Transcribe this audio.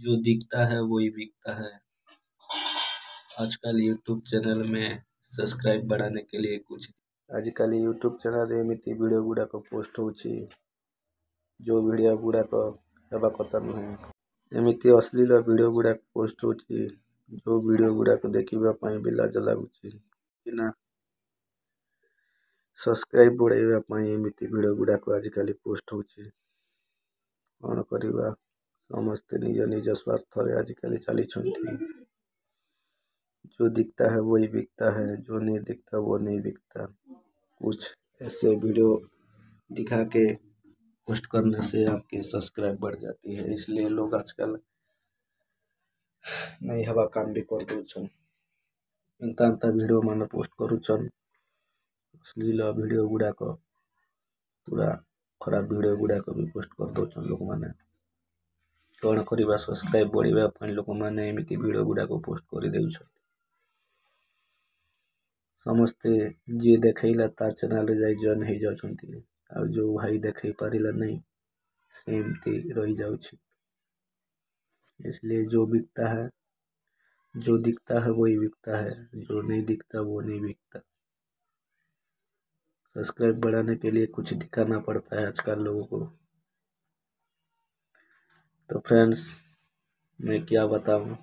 जो दिखता है वही बिकता है। आजकल यूट्यूब चैनल में सब्सक्राइब बढ़ाने के लिए कुछ आजकल यूट्यूब चैनल एमिति वीडियो गुड़ाक पोस्ट होची जो वीडियो गुड़ाक हेबा कथा नुहे। एमिति अश्लील वीडियो गुड़ाक पोस्ट होची जो वीडियो गुड़ाक देखिबा पई भी लाज लागुची बिना सब्सक्राइब बढ़ाइबा पई एमिति वीडियो गुड़ाक आजकल पोस्ट होची। कौन करिबा समस्ते निज निज स्वार्थ रे आजकल चली छंती। जो दिखता है वही बिकता है, जो नहीं दिखता वो नहीं बिकता। कुछ ऐसे वीडियो दिखा के पोस्ट करने से आपके सब्सक्राइब बढ़ जाती है, इसलिए लोग आजकल नहीं हवा काम भी कर दूचन। इंता वीडियो मान पोस्ट करूचन अश्लील वीडियो गुड़ाक पूरा खराब वीडियो गुड़ाक भी पोस्ट कर दौन लोक मैंने। कौन करवा सब्सक्राइब बढ़ावा लोक मैंने एमती वीडियो गुड़ाक पोस्ट कर देउछन। समस्ते जी देखला ता चैनल रे जाई जॉइन हो जाउछंती आ जो भाई देखई पारिला नहीं सेमती रही जाउछि। इसलिए जो बिकता है, जो दिखता है वही बिकता है, जो नहीं दिखता वो नहीं बिकता। सब्सक्राइब बढ़ाने के लिए कुछ दिखाना पड़ता है आजकल लोगों को। तो फ्रेंड्स मैं क्या बताऊं,